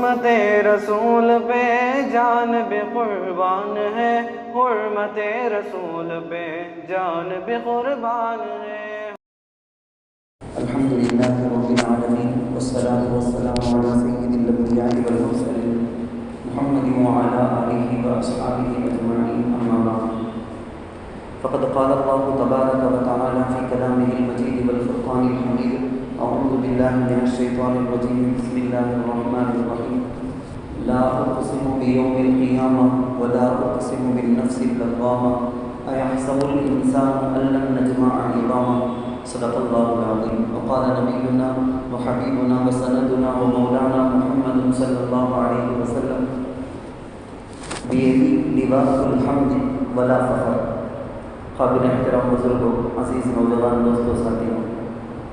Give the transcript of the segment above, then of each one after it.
حرمت رسول پہ جان بھی قربان ہے، حرمت رسول پہ جان بھی قربان ہے۔ الحمدللہ رب العالمین والصلاة والسلام علی سید الانبیاء والمرسلین محمد وعلی آلہ واصحابہ اجمعین، اما بعد فقد قال اللہ تبارک وتعالی فی کلامہ المجید والفرقان الحمید اعوذ باللہ من الشیطان الرجیم بسم اللہ الرحمن الرحیم لا اقسم بیوم القیامہ ولا اقسم بالنفس اللوامہ ایحسب الانسان ان لن نجمع عظامہ صدق اللہ العظیم وقال نبینا وحبیبنا وسندنا ومولانا محمد صلی اللہ علیہ وسلم بیدی لواء الحمد ولا فخر۔ قابل احترام بزرگوں، عزیز نوجوان دوستوں، ساتھیوں،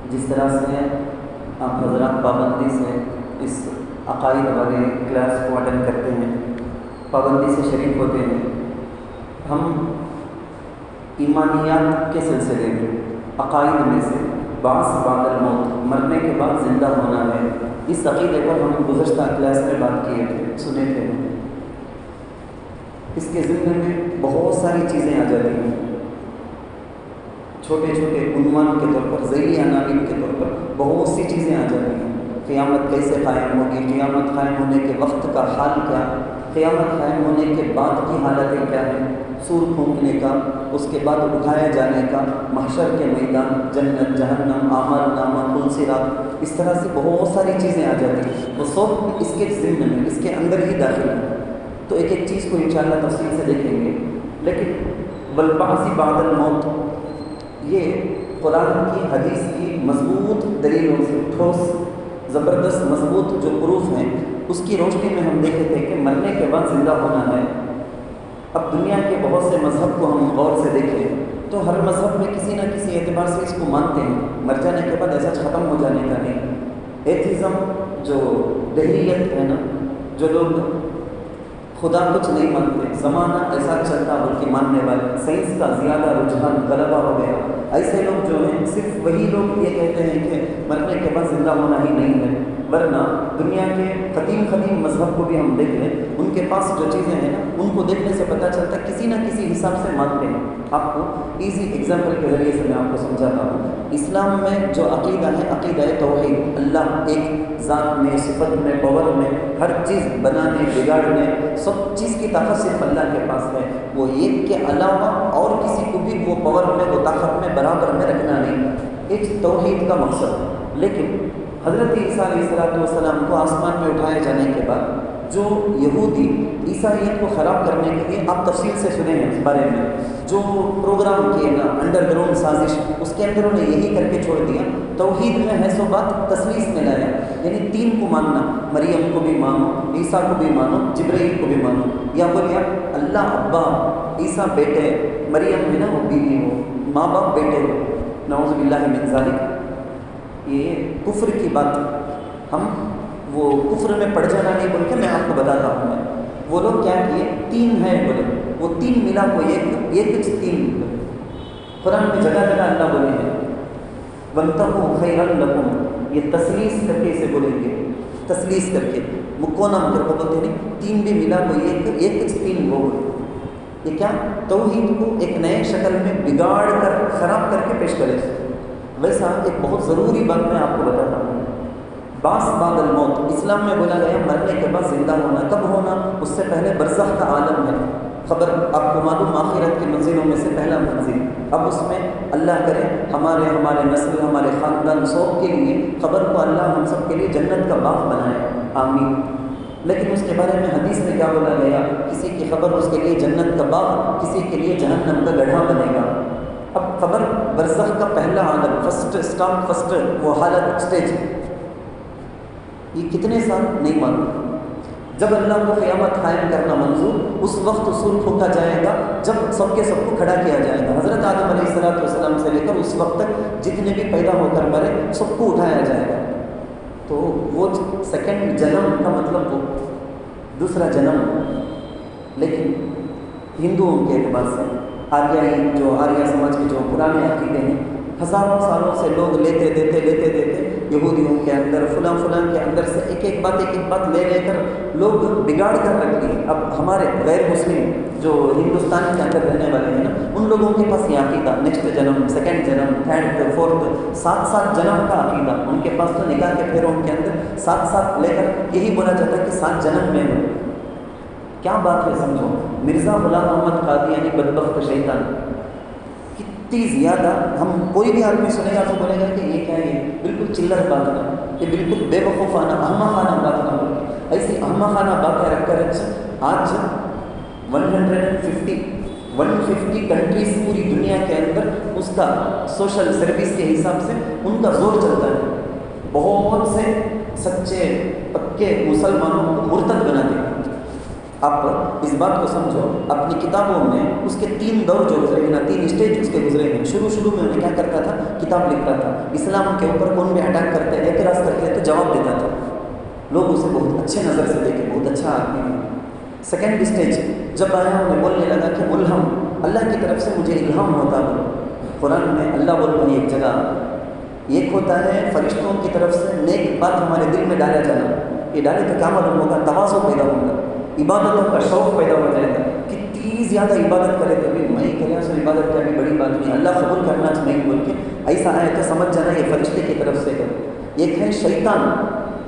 جس طرح سے آپ حضرات پابندی سے اس عقائد والے کلاس کو اٹینڈ کرتے ہیں، پابندی سے شریک ہوتے ہیں، ہم ایمانیات کے سلسلے میں عقائد میں سے بعث بعد الموت، مرنے کے بعد زندہ ہونا ہے، اس عقیدے پر ہم گزشتہ کلاس میں بات کیے تھے، سنے تھے۔ اس کے ضمن میں بہت ساری چیزیں آ جاتی ہیں، چھوٹے چھوٹے عنوان کے طور پر، ذیلی عناوین کے طور پر بہت سی چیزیں آ جاتی ہیں۔ قیامت کیسے قائم ہوگی، قیامت قائم ہونے کے وقت کا حال کیا، قیامت قائم ہونے کے بعد کی حالتیں کیا ہیں، سور پھونکنے کا، اس کے بعد اٹھائے جانے کا، محشر کے میدان، جنت، جہنم، اعمال نامہ، پل صراط، اس طرح سے بہت ساری چیزیں آ جاتی ہیں۔ وہ سب اس کے ضمن میں، اس کے اندر ہی داخل ہے، تو ایک ایک چیز کو انشاءاللہ تفصیل سے دیکھیں گے۔ لیکن والبعث بعد الموت، یہ قرآن کی، حدیث کی مضبوط دلیلوں سے، ٹھوس زبردست مضبوط جو پروف ہیں، اس کی روشنی میں ہم دیکھے تھے کہ مرنے کے بعد زندہ ہونا ہے۔ اب دنیا کے بہت سے مذہب کو ہم غور سے دیکھیں تو ہر مذہب میں کسی نہ کسی اعتبار سے اس کو مانتے ہیں، مر جانے کے بعد ایسا ختم ہو جانے کا نہیں۔ ایتھیزم جو دہریت ہے نا، جو لوگ خدا کچھ نہیں مانتے، زمانہ ایسا چلتا بلکہ ماننے والے، سائنس کا زیادہ رجحان غلبہ ہو گیا، ایسے لوگ جو ہیں صرف وہی لوگ یہ کہتے ہیں کہ مرنے کے بعد زندہ ہونا ہی نہیں ہے، ورنہ دنیا کے قدیم مذہب کو بھی ہم دیکھ لیں، ان کے پاس جو چیزیں ہیں نا، ان کو دیکھنے سے پتہ چلتا ہے کسی نہ کسی حساب سے مانتے ہیں۔ آپ کو ایزی ایگزامپل کے ذریعے سے میں آپ کو سمجھاتا ہوں۔ اسلام میں جو عقیدہ ہے، عقیدہ توحید، اللہ ایک ذات میں، صفت میں، پاور میں، ہر چیز بنانے، بگاڑنے، سب چیز کی طاقت صرف اللہ کے پاس ہے، وہ ایک کے علاوہ اور کسی کو بھی وہ پاور میں، وہ طاقت میں برابر میں رکھنا نہیں، ایک توحید کا مقصد۔ لیکن حضرت عیسیٰ علیہ السلام کو آسمان میں اٹھائے جانے کے بعد جو یہودی عیسائیت کو خراب کرنے کے لیے، آپ تفصیل سے سنے ہیں اس بارے میں، جو پروگرام کیے نا، انڈر گراؤنڈ سازش، اس کے اندر انہیں یہی کر کے چھوڑ دیا، توحید میں ہے سو بات تثلیث میں لایا، یعنی تین کو ماننا، مریم کو بھی مانو، عیسیٰ کو بھی مانو، جبرائیل کو بھی مانو، یا بولیا اللہ ابا، عیسیٰ بیٹے، مریم ہے نا وہ بیوی ہو، ماں باپ بیٹے ہو، نعوذ باللہ من ذالک۔ یہ کفر کی بات، ہم وہ کفر میں پڑ جانا نہیں بول کے میں آپ کو بتاتا ہوں۔ میں وہ لوگ کیا کیے، تین ہیں بولے، وہ تین ملا کو ایک تین، قرآن میں جگہ جگہ اللہ بولے ہیں وَانْتَقُوا خَيْرًا لَكُمْ، یہ تثلیث کر کے اسے بولیں گے، تثلیث کر کے، مکونم کر کے بولتے ہیں، تین بھی ملا کو ایک تین وہ بولے۔ یہ کیا، توحید کو ایک نئے شکل میں بگاڑ کر، خراب کر کے پیش کرے۔ ویسا ایک بہت ضروری بات میں آپ کو بتاتا ہوں، بعث بعد الموت، اسلام میں بولا گیا مرنے کے بعد زندہ ہونا، کب ہونا، اس سے پہلے برزخ کا عالم ہے، خبر آپ کو معلوم، آخرت کی منزلوں میں سے پہلا منزل، اب اس میں اللہ کرے ہمارے نسل، ہمارے خاندان سب کے لیے، خبر کو اللہ ہم سب کے لیے جنت کا باغ بنائے، آمین۔ لیکن اس کے بارے میں حدیث میں کیا بولا گیا، کسی کی خبر اس کے لیے جنت کا باغ، کسی کے لیے جہنم کا گڑھا بنے گا۔ اب خبر برزخ کا پہلا عالم، فرسٹ اسٹاپ، فرسٹ وہ حالت، اسٹیج، یہ کتنے سال نہیں معلوم۔ جب اللہ کو قیامت قائم کرنا منظور، اس وقت سور پھونکا جائے گا جب سب کے سب کو کھڑا کیا جائے گا، حضرت آدم علیہ السلام سے لے کر اس وقت تک جتنے بھی پیدا ہو کر مرے سب کو اٹھایا جائے گا۔ تو وہ سیکنڈ جنم کا مطلب وہ دوسرا جنم۔ لیکن ہندوؤں کے اعتبار سے، آریائی جو آریہ سماج کے جو پرانے عقیدے ہیں، ہزاروں سالوں سے لوگ لیتے دیتے یہودیوں کے اندر فلاں کے اندر سے ایک بات لے کر لوگ بگاڑ کر رکھ لیے. اب ہمارے غیر مسلم جو ہندوستان کے اندر رہنے والے ہیں نا، ان لوگوں کے پاس یہ عقیدہ نیکسٹ جنم، سیکنڈ جنم، تھرڈ، فورتھ، 7 جنم کا عقیدہ. ان کے پاس تو نکاح کے پھیروں کے اندر 7 لے کر یہی بولا جاتا ہے کہ 7 جنم میں ہو. کیا بات ہے سمجھو. مرزا غلام محمد قادیانی بدبخت شیطان، کتنی زیادہ ہم کوئی بھی آدمی سنے گا تو بولے گا کہ یہ کیا ہے، یہ بالکل چلر بات نہ، یہ بالکل بے وقوفانہ احمقانہ بات نہ ہو. ایسی احمقانہ باتیں رکھ کر آج 150 کنٹریز پوری دنیا کے اندر اس کا سوشل سروس کے حساب سے ان کا زور چلتا ہے. بہت سے سچے پکے مسلمانوں کو مرتد بنا دیا. آپ اس بات کو سمجھو. اپنی کتابوں میں اس کے 3 دور جو گزرے ہیں نا، 3 اسٹیج اس کے گزرے ہیں. شروع میں کیا کرتا تھا، کتاب لکھتا تھا، اسلام کے اوپر کون بھی اٹیک کرتے اعتراض کرتے تو جواب دیتا تھا. لوگ اسے بہت اچھے نظر سے دیکھے، بہت اچھا آدمی ہے. سیکنڈ اسٹیج جب آیا، انہیں بولنے لگا کہ ملہم، اللہ کی طرف سے مجھے الہام ہوتا ہے. قرآن میں اللہ بولتا ہے ایک جگہ، ایک ہوتا ہے فرشتوں کی طرف سے نیک بات ہمارے دل میں ڈالا جانا. یہ ڈالے تو کیا معلوم ہوگا، تواضع پیدا ہوگا، عبادتوں کا شوق پیدا ہو جائے گا. کتنی زیادہ عبادت کرے تو بھی میں کریا سو عبادت کیا بھی بڑی بات نہیں، اللہ قبول کرنا چاہیے بول کے ایسا آئے تو سمجھ جانا یہ فرشتے کی طرف سے کرو. ایک ہے شیطان،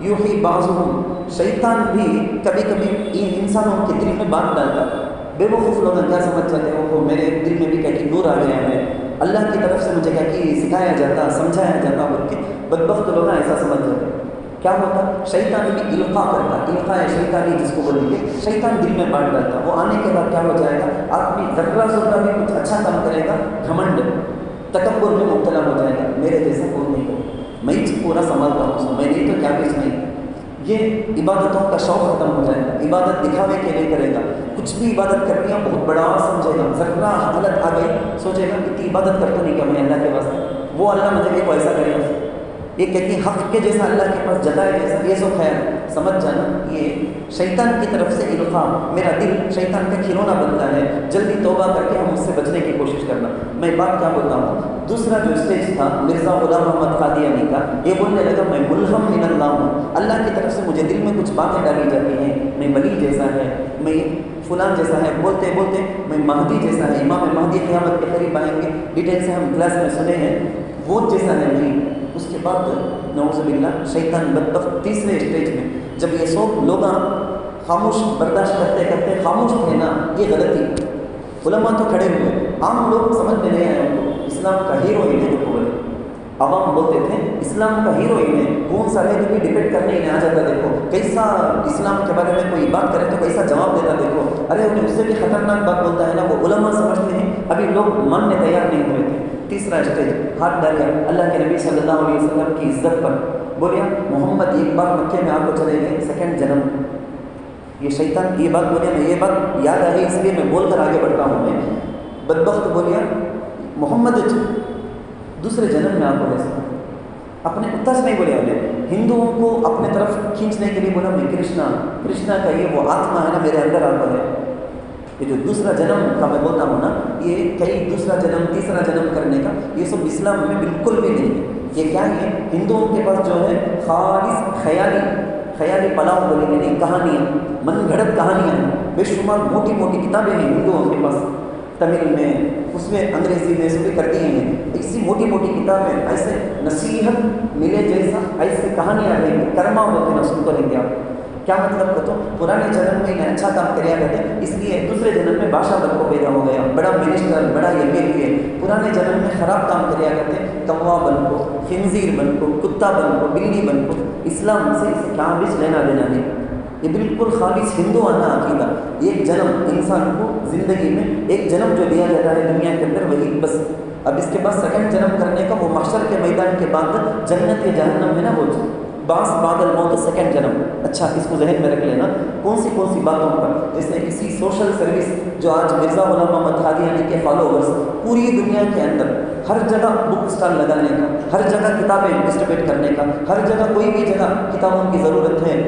یوحی بعضهم، شیطان بھی کبھی کبھی ان انسانوں کے دل میں بات ڈالتا ہے. بے وقوف لوگ کیا سمجھ جاتے ہیں، وہ میرے دل میں بھی کیا کہ نور آ گیا ہے، اللہ کی طرف سے مجھے کیا کہ سکھایا جاتا، سمجھایا جاتا بول کے بدبخت لوگ ایسا سمجھ جاتے. کیا ہوتا، شیطان بھی القاء کرتا، القاء شیطانی جس کو بولیں گے، شیطان دل میں بانٹ ڈالتا. وہ آنے کے بعد کیا ہو جائے گا، آدمی ذرہ بھی کچھ اچھا کام کرے گا، گھمنڈ تکبر میں مبتلا ہو جائے گا. میرے جیسا کوئی نہیں ہو، میں پورا سنبھالتا ہوں، میں نہیں تو کیا کچھ نہیں. یہ عبادتوں کا شوق ختم ہو جائے گا. عبادت دکھاوے کے لیے کرے گا، کچھ بھی عبادت کرنی ہے بہت بڑا سمجھے گا. ذرہ حالت آ گئی سوچے گا اتنی عبادت کرتا نہیں کہ میں اللہ کے واسطے، وہ اللہ مجھے ایک ایسا کرے گا. یہ کہتی حق کے جیسا اللہ کے پاس جتائے جیسا، یہ سو خیر. سمجھ جانا یہ شیطان کی طرف سے القاء. میرا دل شیطان کا کھلونا بنتا ہے. جلدی توبہ کر کے ہم اس سے بچنے کی کوشش کرنا. میں بات کیا بولتا ہوں، دوسرا جو اسٹیج تھا مرزا غلام محمد قادیانی کا، یہ بولنے لگا میں ملہم من اللہ ہوں، اللہ کی طرف سے مجھے دل میں کچھ باتیں ڈالی جاتی ہیں، میں ولی جیسا ہے، میں فلان جیسا ہے، بولتے میں مہدی جیسا ہے، امام مہدی قیامت کے قریب آئیں گے، ڈیٹیل سے ہم کلاس میں سنے ہیں، وہ جیسا ہے نہیں. اس کے بعد نعوذ باللہ شیطان بدبخت تیسرے اسٹیج میں، جب یہ سب لوگ خاموش برداشت کرتے کرتے خاموش تھے نا، یہ غلطی. علماء تو کھڑے ہوئے، عام لوگ سمجھ میں نہیں آئے ان کو. اسلام کا ہیروئن ہے جو بولے، عوام بولتے تھے اسلام کا ہیروئن ہے، کون سا ہے جو بھی ڈبیٹ کرنے ہی آ جاتا. دیکھو کیسا اسلام کے بارے میں کوئی بات کرے تو کیسا جواب دیتا. دیکھو ارے انہیں اس سے بھی خطرناک بات بولتا ہے نا. وہ علماء سمجھتے ہیں، ابھی لوگ ماننے تیار نہیں ہوئے تھے. تیسرا اسٹیج ہاتھ ڈالیا اللہ کے نبی صلی اللہ علیہ وسلم کی عزت پر، بولیا محمد ایک بار مکے میں آپ کو چلے گئے، سیکنڈ جنم. یہ شیطان یہ بات بولیا، میں یہ بات یاد آئی اس لیے میں بول کر آگے بڑھتا ہوں. میں بدبخت بولیا محمد دوسرے جنم میں آپ کو ایسا اپنے کتا سے نہیں بولے. ہمیں ہندوؤں کو اپنے طرف کھینچنے کے لیے بولا میں کرشنا کا یہ وہ آتما ہے نا میرے اندر آتا ہے. یہ جو دوسرا جنم کا میں بولتا ہوں نا، یہ کئی دوسرا جنم تیسرا جنم کرنے کا یہ سب اسلام میں بالکل بھی نہیں ہے. یہ کیا ہے، ہندوؤں کے پاس جو ہے خالص خیالی پلاؤ بولیں گے نہیں، کہانیاں، من گھڑت کہانیاں ہیں. بے شمار موٹی موٹی کتابیں ہیں ہندوؤں کے پاس، تمل میں، اس میں انگریزی میں سبھی کر دی ہیں. ایسی موٹی موٹی کتابیں، ایسے نصیحت ملے جیسا ایسے کہانیاں رہیں گی. کرما ہوتے نا سن کو لیں گے آپ. کیا مطلب کہ تو پرانے جنم میں انہیں اچھا کام کریا کرتے، اس لیے دوسرے جنم میں بادشاہ بن کو پیدا ہو گیا، بڑا منسٹر، بڑا یہ کے لیے. پرانے جنم میں خراب کام کریا کرتے، کوا بن کو، خنزیر بن کو، کتا بن کو، بلی بن کو. اسلام سے اسے کیا بھی لینا دینا نہیں. یہ بالکل خالص ہندوانہ عقیدہ. ایک جنم انسان کو زندگی میں ایک جنم جو دیا جاتا ہے دنیا کے اندر وہی بس. اب اس کے بعد سیکنڈ جنم کرنے کا وہ محشر کے میدان کے بعد جنت یا جہنم ہے نا، وہ بعض بادل موت سیکنڈ جنم. اچھا اس کو ذہن میں رکھ لینا کون سی باتوں پر. جیسے کسی سوشل سروس جو آج مرزا غلام محمد قادیانی کے فالوورز پوری دنیا کے اندر ہر جگہ بک اسٹال لگانے کا، ہر جگہ کتابیں ڈسٹریبیوٹ کرنے کا، ہر جگہ کوئی بھی جگہ کتابوں کی ضرورت ہے،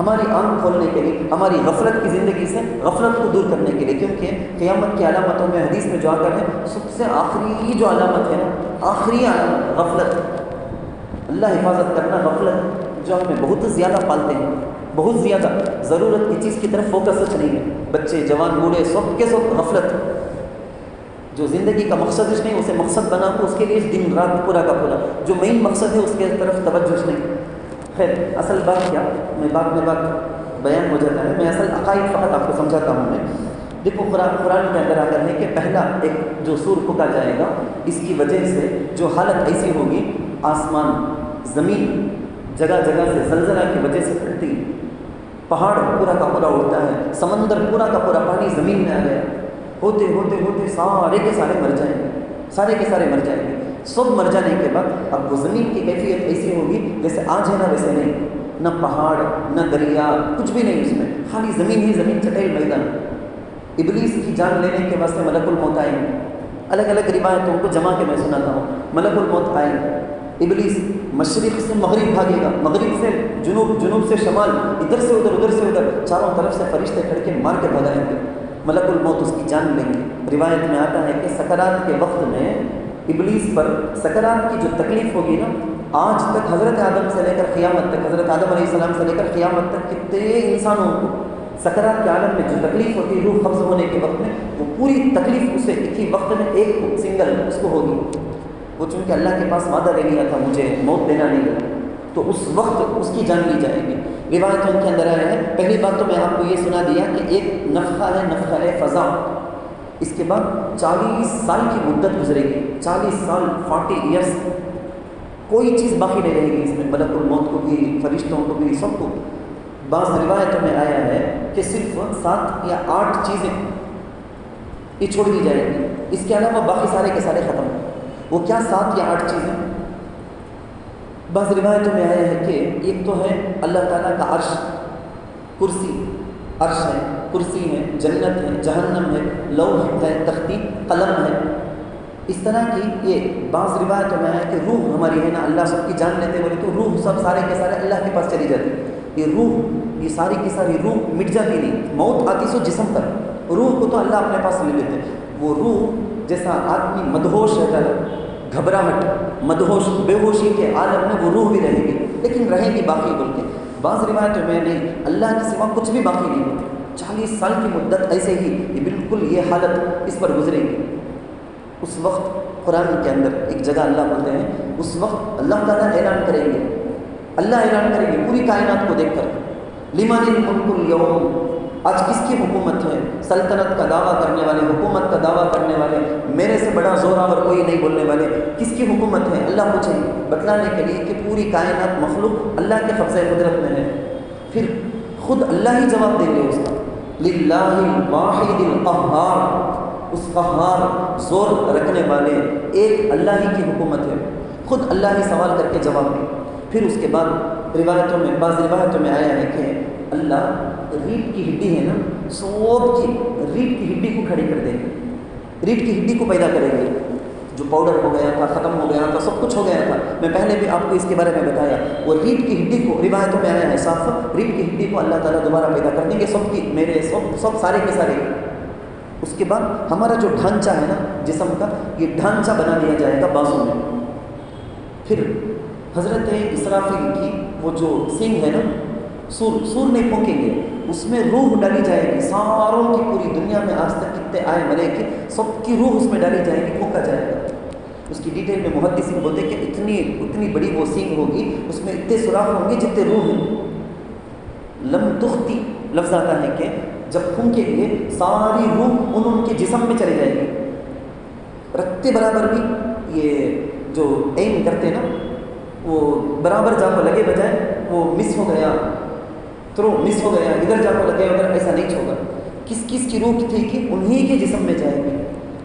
ہماری آنکھ کھولنے کے لیے، ہماری غفلت کی زندگی سے غفلت کو دور کرنے کے لیے، کیونکہ قیامت کی علامتوں میں حدیث میں جو آتا ہے سب سے آخری جو علامت ہے نا، آخری علامت غفلت، اللہ حفاظت کرنا، غفلت جو ہمیں بہت زیادہ پالتے ہیں، بہت زیادہ ضرورت کی چیز کی طرف فوکس نہیں ہے، بچے جوان بوڑھے سب کے سب غفلت، جو زندگی کا مقصد نہیں اسے مقصد بنا کو اس کے لیے دن رات پورا کا پورا، جو مین مقصد ہے اس کے طرف توجہ نہیں۔ خیر اصل بات کیا، میں بات بیان ہو جاتا ہے، میں اصل عقائد فقط آپ کو سمجھاتا ہوں۔ میں دیکھو قرآن کے اندر آ کر ہے کہ پہلا ایک جو سور پھونکا جائے گا، اس کی وجہ سے جو حالت ایسی ہوگی، آسمان زمین جگہ جگہ سے زلزلہ کی وجہ سے پھٹتی، پہاڑ پورا کا پورا اڑتا ہے، سمندر پورا کا پورا پانی زمین میں آ گیا، ہوتے ہوتے ہوتے سارے کے سارے مر جائیں گے، سارے کے سارے مر جائیں گے۔ سب مر جانے کے بعد اب وہ زمین کی کیفیت ایسی ہوگی جیسے آج ہے نا ویسے نہیں، نہ پہاڑ نہ دریا کچھ بھی نہیں، اس میں خالی زمین ہی زمین، چٹیل میدان۔ ابلیس کی جان لینے کے واسطے ملک الموت آئیں گے، الگ الگ روایتوں کو جمع کے میں سناتا ہوں، ملک الموت آئیں گے، ابلیس مشرق سے مغرب بھاگے گا، مغرب سے جنوب، جنوب سے شمال، ادھر سے ادھر، ادھر سے ادھر، چاروں طرف سے فرشتے کھڑ کے مار کے بھگائیں گے، ملک الموت اس کی جان لیں گے۔ روایت میں آتا ہے کہ سکرات کے وقت میں ابلیس پر سکرات کی جو تکلیف ہوگی نا، آج تک حضرت آدم سے لے کر قیامت تک، حضرت آدم علیہ السلام سے لے کر قیامت تک کتنے انسانوں کو سکرات کے عالم میں جو تکلیف ہوتی ہے روح قبض ہونے کے وقت میں، وہ پوری تکلیف اسے ایک ہی وقت میں ایک سنگل اس کو ہوگی۔ وہ چونکہ اللہ کے پاس وعدہ لے لیا تھا مجھے موت دینا نہیں ہے، تو اس وقت اس کی جان لی جائے گی۔ روایتوں کے اندر آیا ہے، پہلی بات تو میں آپ کو یہ سنا دیا کہ ایک نفخہ ہے، نفخہ فضا، اس کے بعد 40 سال کی مدت گزرے گی، 40 سال 40 ایئرس، کوئی چیز باقی نہیں رہے گی اس میں، ملک الموت کو بھی، فرشتوں کو بھی، سب کو۔ بعض روایتوں میں آیا ہے کہ صرف 7 یا 8 چیزیں یہ چھوڑ دی جائیں گی، اس کے علاوہ باقی سارے کے سارے ختم۔ وہ کیا 7 یا 8 چیزیں؟ بعض روایتوں میں آیا ہے کہ ایک تو ہے اللہ تعالیٰ کا عرش، کرسی، عرش ہے، کرسی ہے، جنت ہے، جہنم ہے، لوح ہے، تختی، قلم ہے، اس طرح کی یہ بعض روایتوں میں ہے کہ روح ہماری ہے نا، اللہ سب کی جان لیتے بولے تو روح سب سارے کے سارے اللہ کے پاس چلی جاتی، یہ روح، یہ ساری کی ساری روح مٹ جاتی نہیں، موت آتی سو جسم پر، روح کو تو اللہ اپنے پاس لے لیتے۔ وہ روح جیسا آدمی مدہوش رہتا ہے، گھبراہٹ، مدہوش، بے ہوشی کے عالم میں وہ روح بھی رہے گی، لیکن رہے گی باقی بول کے۔ بعض روایتوں میں نہیں، اللہ کے سوا کچھ بھی باقی نہیں ہوتا، 40 سال کی مدت ایسے ہی یہ بالکل یہ حالت اس پر گزرے گی۔ اس وقت قرآن کے اندر ایک جگہ اللہ بولتے ہیں، اس وقت اللہ تعالیٰ اعلان کریں گے، اللہ اعلان کریں گے پوری کائنات کو دیکھ کر، لمن الملک اليوم، آج کس کی حکومت ہے؟ سلطنت کا دعویٰ کرنے والے، حکومت کا دعویٰ کرنے والے، میرے سے بڑا زوراور کوئی نہیں بولنے والے، کس کی حکومت ہے؟ اللہ پوچھیں گے بتلانے کے لیے کہ پوری کائنات مخلوق اللہ کے قبضۂ قدرت میں ہے۔ پھر خود اللہ ہی جواب دیں گے اس کا، للہ الواحد القہار، اس قہار زور رکھنے والے ایک اللہ ہی کی حکومت ہے، خود اللہ ہی سوال کر کے جواب دیں۔ پھر اس کے بعد روایتوں میں، بعض روایتوں میں آیا ہے کہ اللہ ریڑھ کی ہڈی ہے نا، سب کی ریڑھ کی ہڈی کو کھڑی کر دیں گے، ریڑھ کی ہڈی کو پیدا کریں گے، جو پاؤڈر ہو گیا تھا، ختم ہو گیا تھا، سب کچھ ہو گیا تھا، میں پہلے بھی آپ کو اس کے بارے میں بتایا، وہ ریڑھ کی ہڈی کو، روایتوں میں آیا ہے صاف، ریڑھ کی ہڈی کو اللہ تعالیٰ دوبارہ پیدا کر دیں گے، سب کی، میرے سب سارے کے سارے۔ اس کے بعد ہمارا جو ڈھانچہ ہے نا جسم کا، یہ ڈھانچہ بنا دیا جائے گا بازو میں۔ پھر حضرت اسرافیل کی وہ جو سینگ ہے نا، سور نہیں پھونکیں گے، اس میں روح ڈالی جائے گی، ساروں کی پوری دنیا میں آج تک کتنے آئے مرے کہ سب کی روح اس میں ڈالی جائے گی، پھونکا جائے گا۔ اس کی ڈیٹیل میں محدثین بولتے کہ اتنی بڑی وہ سینگ ہوگی، اس میں اتنے سوراخ ہوں گے جتنے روح ہیں۔ لم تختی لفظ آتا ہے کہ جب پھونکیں گے ساری روح ان کے جسم میں چلی جائے گی، رکھتے برابر بھی یہ جو ایم کرتے نا، وہ برابر جا کو لگے بجائے وہ مس ہو گیا، تھرو مس ہو گیا، ادھر جا کو لگے اگر ایسا نہیں ہوگا، کس کی روح تھی کہ انہی کے جسم میں جائے گی۔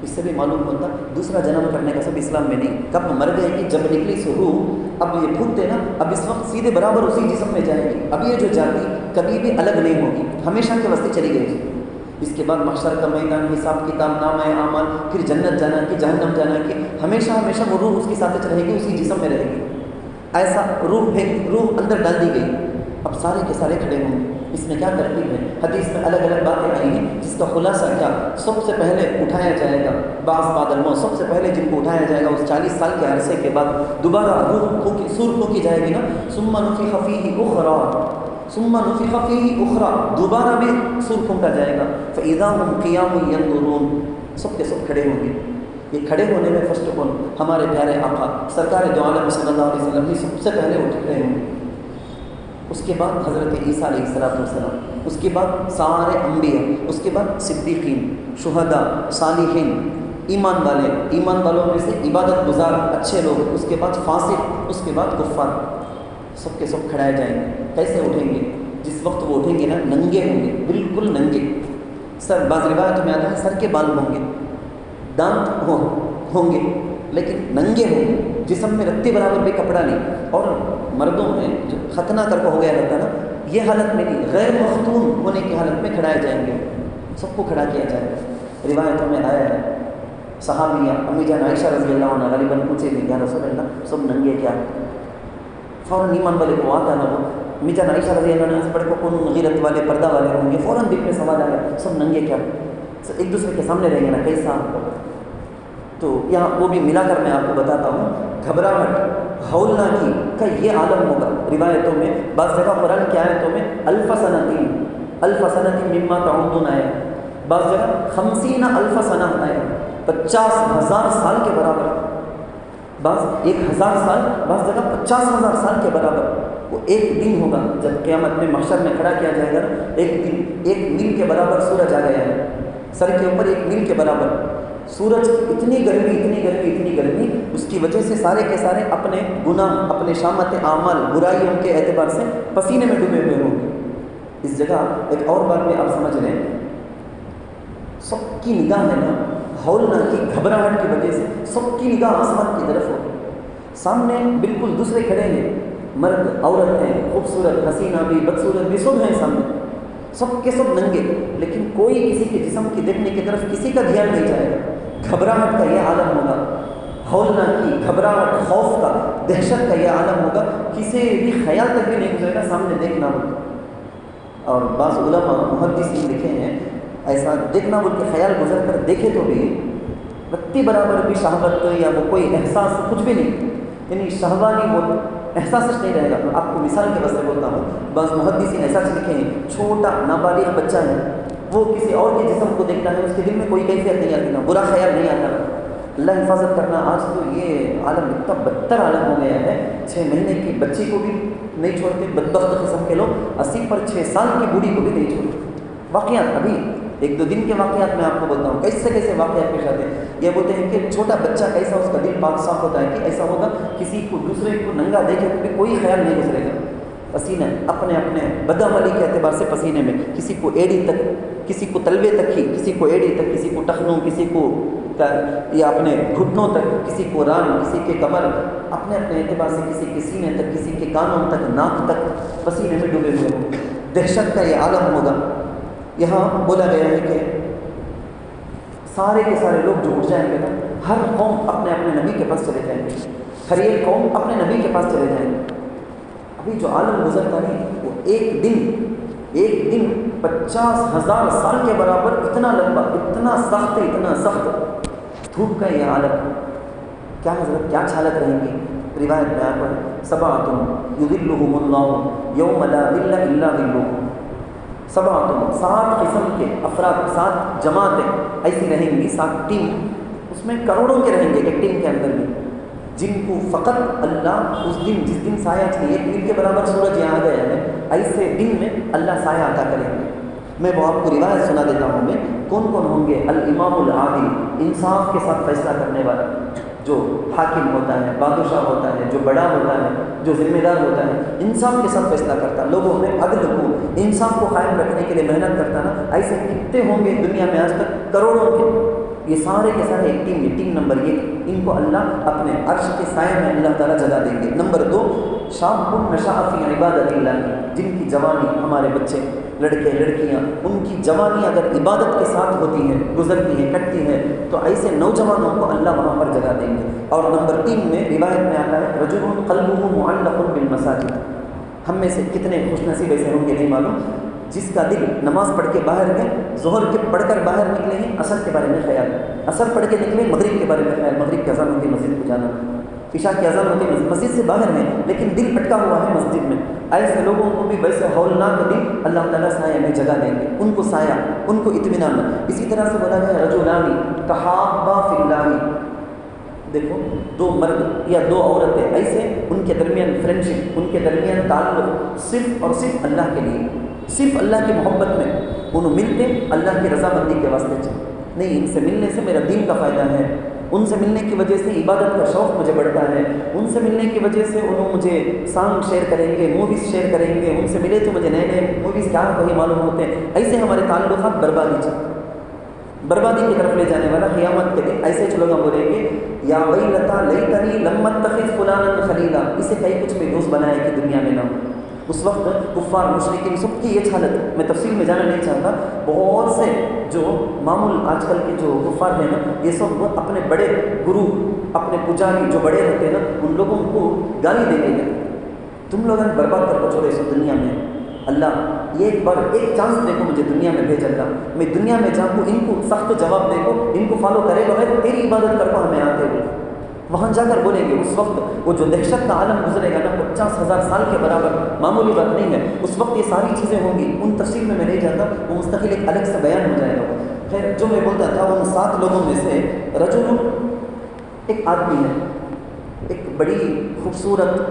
اس سے بھی معلوم ہوتا دوسرا جنم کرنے کا سب اسلام میں نہیں، کب مر گئے کہ جب نکلی سو روح، اب یہ پھونکتے نا، اب اس وقت سیدھے برابر اسی جسم میں جائے گی، اب یہ جو جاتی کبھی بھی الگ نہیں ہوگی، ہمیشہ کے واسطے چلی گئی۔ اس کے بعد محشر کا میدان، حساب کتاب، نامہ اعمال، پھر جنت جانا کہ جہنم جانا کہ ہمیشہ وہ روح اس کے ساتھ رہے گی، اسی جسم میں رہے گی۔ ایسا روح اندر ڈال دی گئی، اب سارے کے سارے کھڑے ہوں گے. اس میں کیا ترتیب ہے؟ حدیث میں الگ الگ باتیں آئی ہیں جس کا خلاصہ کیا؟ سب سے پہلے اٹھایا جائے گا بعد الموت، سب سے پہلے جن کو اٹھایا جائے گا اس 40 سال کے عرصے کے بعد دوبارہ سور پھونکی جائے گی نا. ثم نفخ فیہ اخرى دوبارہ بھی سور پھونکا جائے گا. فاذا هم قیام ينظرون سب کے سب کھڑے ہوں گے. یہ کھڑے ہونے میں فرسٹ آف آل ہمارے پیارے آقا سرکار دو عالم صلی اللہ علیہ وسلم بھی سب سے پہلے اٹھ کھڑے ہوں گے. اس کے بعد حضرت عیسیٰ علیہ السلام، اس کے بعد سارے انبیاء، اس کے بعد صدیقین، شہداء، صالحین، ایمان والوں میں سے عبادت گزار اچھے لوگ، اس کے بعد فاسق، اس کے بعد کفار، سب کے سب کھڑائے جائیں گے. کیسے اٹھیں گے؟ جس وقت وہ اٹھیں گے نا ننگے ہوں گے، بالکل ننگے. سر بعض روایت میں آتا ہے سر کے بال ہوں گے، دانت ہوں گے لیکن ننگے ہوں گے، جسم میں رتی برابر بھی کپڑا نہیں. اور مردوں میں جو ختنہ کر کے ہو گیا رہتا نا یہ حالت میں نہیں، غیر مختون ہونے کی حالت میں کھڑائے جائیں گے. سب کو کھڑا کیا جائے گا. روایتوں میں آیا ہے صحابیہ امی جان عائشہ رضی اللہ عنہ غالباً پوچھے تھے یا رسول اللہ سب ننگے کیا؟ فوراً ایمان والے کو آتا نا وہ امی جان عائشہ رضی اللہ عنہ سے پڑھ کو کون غیرت والے پردہ والے ہوں گے، فوراً دل میں سوال آیا سب ننگے کیا؟ ایک دوسرے کے سامنے رہیں گے نا کیسا آپ کو. تو یہاں وہ بھی ملا کر میں آپ کو بتاتا ہوں. گھبراہٹ ہولناکی کا یہ عالم ہوگا. روایتوں میں بعض جگہ قرآن کی آیتوں میں الف سنۃ مما تعدون آیا، بعض جگہ 50,000 سنہ آیا، 50,000 سال کے برابر، بعض 1,000 سال، بعض جگہ 50,000 سال کے برابر. وہ ایک دن ہوگا جب قیامت میں محشر میں کھڑا کیا جائے گا. ایک دن 1 میل کے برابر سورج آ گیا ہے، سر کے اوپر 1 میل کے برابر سورج. اتنی گرمی اس کی وجہ سے سارے کے سارے اپنے گناہ، اپنے شامت اعمال، برائیوں کے اعتبار سے پسینے میں ڈوبے ہوئے ہوں گے. اس جگہ ایک اور بات بھی آپ سمجھ لیں، سب کی نگاہ ہے نا ہولنا کی گھبراہٹ کی وجہ سے سب کی نگاہ آسمان کی طرف ہوگی. سامنے بالکل دوسرے کھڑے ہیں، مرد عورت ہیں، خوبصورت حسینہ بھی بدصورت بھی سب ہیں سامنے، سب کے سب ننگے، لیکن کوئی کسی کے جسم کی دیکھنے کی طرف کسی کا دھیان نہیں جائے گا. گھبراہٹ کا یہ عالم ہوگا، ہولنا کی گھبراہٹ، خوف کا، دہشت کا یہ عالم ہوگا. کسی بھی خیال تک بھی نہیں گزرے گا سامنے دیکھنا ہوگا. اور بعض علماء محدثین لکھے ہیں ایسا دیکھنا بول کے خیال گزر کر دیکھے تو بھی رتی برابر بھی شہوت یا وہ کوئی احساس کچھ بھی نہیں، یعنی شہوانی وہ احساس نہیں رہے گا. آپ کو مثال کے واسطے بولتا ہوں، بعض محدثین ایسا لکھے ہیں چھوٹا نابالغ بچہ ہے، وہ کسی اور کے جسم کو دیکھتا ہے، اس کے دل میں کوئی کیفیت نہیں آتی، نا برا خیال نہیں آتا. اللہ حفاظت کرنا. آج تو یہ عالم اتنا بدتر عالم ہو گیا ہے، 6 مہینے کی بچی کو بھی نہیں چھوڑتے بدبخت قسم کے لوگ، 80 پر 6 سال کی بوڑھی کو بھی نہیں چھوڑتے. واقعات ابھی 1-2 دن کے واقعات میں آپ کو بولتا ہوں کیسے واقعات پیش آتے ہیں. یہ بولتے ہیں کہ چھوٹا بچہ کیسا اس کا دل پاک صاف ہوتا ہے کہ ایسا ہوگا کسی کو دوسرے کو ننگا دیکھے تو کوئی خیال نہیں گزرے گا. پسینہ اپنے بدعملی کے اعتبار سے پسینے میں، کسی کو ایڑی تک، کسی کو تلوے تک ہی، کسی کو ایڑی تک، کسی کو ٹخنوں، کسی کو یا اپنے گھٹنوں تک، کسی کو ران، کسی کے کمر، اپنے اعتبار سے کسی کے سینے تک، کسی کے کانوں تک، ناک تک پسینے میں ڈوبے ہوئے ہوں. دہشت کا یہ عالم ہوگا. یہاں بولا گیا ہے کہ سارے کے سارے لوگ جو اٹھ جائیں گے نا، ہر قوم اپنے نبی کے پاس چلے جائیں گے، ہر ایک قوم اپنے نبی کے پاس چلے جائیں گے. ابھی جو عالم گزرتا نہیں وہ ایک دن 50,000 سال کے برابر، اتنا لمبا، اتنا سخت دھوپ کا یہ عالم. کیا حضرت کیا حالت رہیں گی؟ روایت میں آتا ہے 7 یظلهم اللہ یوم لا ظل الا ظلہ. 7 قسم کے افراد، 7 جماعتیں ایسی رہیں گی، 7 ٹیم، اس میں کروڑوں کے رہیں گے ایک ٹیم کے اندر بھی، جن کو فقط اللہ اس دن، جس دن سایہ تھی 1 میل کے برابر سورج یہاں گیا ہے، ایسے دن میں اللہ سایہ عطا کریں گے. میں وہ آپ کو روایت سنا دیتا ہوں. میں کون ہوں گے؟ الامام العادل، انصاف کے ساتھ فیصلہ کرنے والا، جو حاکم ہوتا ہے، بادشاہ ہوتا ہے، جو بڑا ہوتا ہے، جو ذمہ دار ہوتا ہے، انصاف کے ساتھ فیصلہ کرتا، لوگوں میں عدل کو، انصاف کو قائم رکھنے کے لیے محنت کرتا نا. ایسے کتنے ہوں گے دنیا میں آج تک؟ کروڑوں کے. یہ سارے کے سارے ایک ٹیم نمبر 1، ان کو اللہ اپنے عرش کے سائے میں اللہ تعالیٰ جگہ دیں گے. نمبر 2 شاب نشأ فی عبادت اللہ، جن کی جوانی، ہمارے بچے، لڑکے لڑکیاں، ان کی جوانی اگر عبادت کے ساتھ ہوتی ہے، گزرتی ہے، کٹتی ہے، تو ایسے نوجوانوں کو اللہ وہاں پر جگہ دیں گے. اور نمبر 3 میں روایت میں آتا ہے رجل قلبہ معلق بالمساجد، ہم میں سے کتنے خوش نصیب ایسے ہوں گے نہیں معلوم، جس کا دل نماز پڑھ کے باہر گئے، ظہر کے پڑھ کر باہر نکلے ہیں، عصر کے بارے میں خیال، عصر پڑھ کے نکلے مغرب کے بارے میں خیال، مغرب کی اذان ہوتی مسجد کو جانا، عشاء کی اذان ہوتی مسجد سے باہر ہے لیکن دل اٹکا ہوا ہے مسجد میں. ایسے لوگوں کو بھی ویسے ہولناک دل اللہ تعالیٰ سایہ میں جگہ دیں گے، ان کو سایہ، ان کو اطمینان. اسی طرح سے بولا گیا رجلان تحابا فی اللہ، دیکھو دو مرد یا دو عورتیں ایسے ان کے درمیان فرینڈشپ، ان کے درمیان تعلق صرف اور صرف اللہ کے لیے، صرف اللہ کی محبت میں انہوں ملتے اللہ کی رضامندی کے واسطے نہیں. ان سے ملنے سے میرا دین کا فائدہ ہے، ان سے ملنے کی وجہ سے عبادت کا شوق مجھے بڑھتا ہے، ان سے ملنے کی وجہ سے انہوں مجھے سانگ شیئر کریں گے، موویز شیئر کریں گے، ان سے ملے تو مجھے نئے نئے موویز کیا وہی معلوم ہوتے ہیں. ایسے ہمارے تعلقات بربادی کی طرف لے جانے والا قیامت کے دن ایسے لوگ بولیں گے یا ویلتا لیتنی لم اتخذ فلانا خلیلا، اسے کئی کچھ بھی دوست بنائے کہ دنیا میں نہ ہو. اس وقت کفار مشرکین سب کی یہ حالت، میں تفصیل میں جانا نہیں چاہتا. بہت سے جو معمول آج کل کے جو کفار ہیں نا، یہ سب اپنے بڑے گرو، اپنے پجاری جو بڑے ہوتے ہیں نا، ان لوگوں کو گالی دے کے تم لوگ برباد کر کو چھوڑے سو دنیا میں. اللہ یہ ایک بار ایک چانس دیکھو مجھے دنیا میں بھیج اللہ، میں دنیا میں جاؤں، ان کو سخت جواب دیکھو، ان کو فالو کرے بغیر تیری عبادت کر کو ہمیں آتے ہوئے. وہاں جا کر بولیں گے، اس وقت وہ جو دہشت کا عالم گزرے گا نا، 50,000 سال کے برابر معمولی بات نہیں ہے. اس وقت یہ ساری چیزیں ہوں گی، ان تفصیل میں نہیں جاتا، وہ مستقل ایک الگ سے بیان ہو جائے گا. خیر جو میں بولتا تھا ان 7 لوگوں میں سے رجل ایک آدمی ہے، ایک بڑی خوبصورت،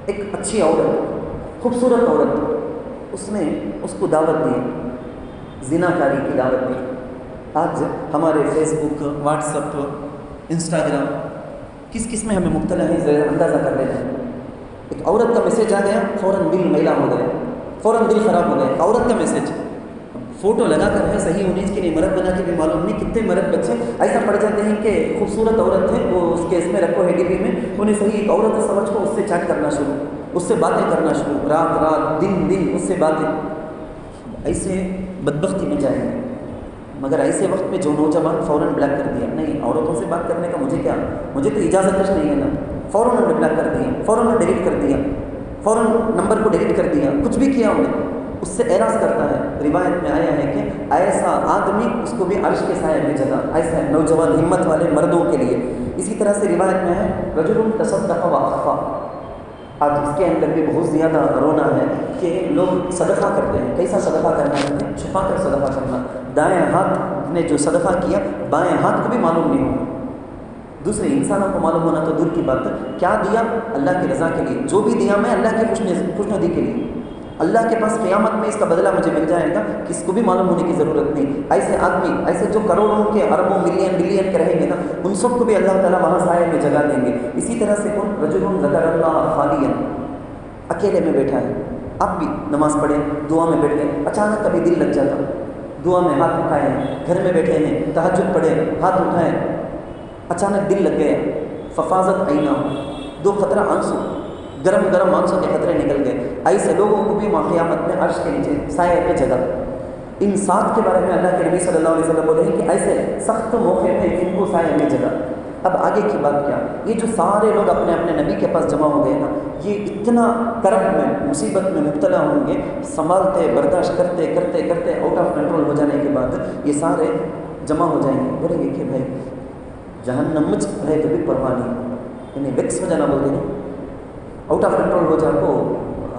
ایک اچھی عورت، خوبصورت عورت، اس نے اس کو دعوت دی، زنا کاری کی دعوت دی. آج ہمارے فیس بک، واٹس اپ، انسٹاگرام کس کس میں ہمیں مبتلا ہے ذرا اندازہ کر لینا ہے. ایک عورت کا میسج آ گیا، فوراً دل میلا ہو گیا، فوراً دل خراب ہو گیا. عورت کا میسج فوٹو لگا کر ہے، صحیح ہونے کے لیے مرد بنا کے بھی معلوم نہیں کتنے مرد بچے ایسا پڑ جاتے ہیں کہ خوبصورت عورت ہے وہ اس کے اس میں رکھو ہے ڈبی میں، انہیں صحیح ایک عورت سمجھ کو اس سے چیٹ کرنا شروع، اس سے باتیں کرنا شروع، رات دن اس سے باتیں. ایسے بدبختی میں جائیں گے. مگر ایسے وقت میں جو نوجوان فوراً بلاک کر دیا، نہیں عورتوں سے بات کرنے کا مجھے کیا، مجھے تو اجازت کچھ نہیں ہے نا، فوراً انہوں نے بلاک کر دیا، فوراً انہوں نے ڈیلیٹ کر دیا، فوراً نمبر کو ڈیلیٹ کر دیا، کچھ بھی کیا انہیں. اس سے اعراض کرتا ہے. روایت میں آیا ہے کہ ایسا آدمی اس کو بھی عرش کے سائے میں جگہ، ایسا نوجوان ہمت والے مردوں کے لیے. اسی طرح سے روایت میں ہے رجل تصدق واخفا. آج اس کے اندر بھی بہت زیادہ رونا ہے کہ لوگ صدقہ کرتے ہیں. کیسا صدقہ کرنا ہے؟ چھپا کر صدقہ کرنا. دائیں ہاتھ نے جو صدقہ کیا بائیں ہاتھ کو بھی معلوم نہیں ہونا، دوسرے انسانوں کو معلوم ہونا تو دور کی بات ہے. کیا دیا؟ اللہ کی رضا کے لیے. جو بھی دیا میں اللہ کی خوشنودی کے لیے. اللہ کے پاس قیامت میں اس کا بدلہ مجھے مل جائے گا، کس کو بھی معلوم ہونے کی ضرورت نہیں. ایسے آدمی، ایسے جو کروڑوں کے اربوں ملین بلین کے رہیں گے نا، ان سب کو بھی اللہ تعالیٰ وہاں سائے میں جگہ دیں گے. اسی طرح سے کون رجل ذکر اللہ خالیا، اکیلے میں بیٹھا ہے. آپ بھی نماز پڑھیں، دعا میں بیٹھ گئے، اچانک کبھی دل لگ جاتا، دعا میں ہاتھ اٹھائے ہیں، گھر میں بیٹھے ہیں، تہجد پڑھے، ہاتھ اٹھائے، اچانک دل لگ گیا. ففاضت عینا، 2 قطرہ آنسو، گرم آنسو کے قطرے نکل گئے. ایسے لوگوں کو بھی وہاں قیامت میں عرش کے نیچے سائے میں جگہ. ان 7 کے بارے میں اللہ کے نبی صلی اللہ علیہ وسلم بولے ہیں کہ ایسے سخت موقع میں ان کو سائے میں جگہ. اب آگے کی بات کیا، یہ جو سارے لوگ اپنے اپنے نبی کے پاس جمع ہو گئے نا، یہ اتنا کرب میں، مصیبت میں مبتلا ہوں گے، سنبھالتے برداشت کرتے کرتے کرتے آؤٹ آف کنٹرول ہو جانے کے بعد یہ سارے جمع ہو جائیں گے. بولیں گے کہ بھائی جہنم مجھ رہے تو بھی پرواہ نہیں، یعنی ویکس ہو جانا بولتے ہیں، آؤٹ آف کنٹرول ہو جا کو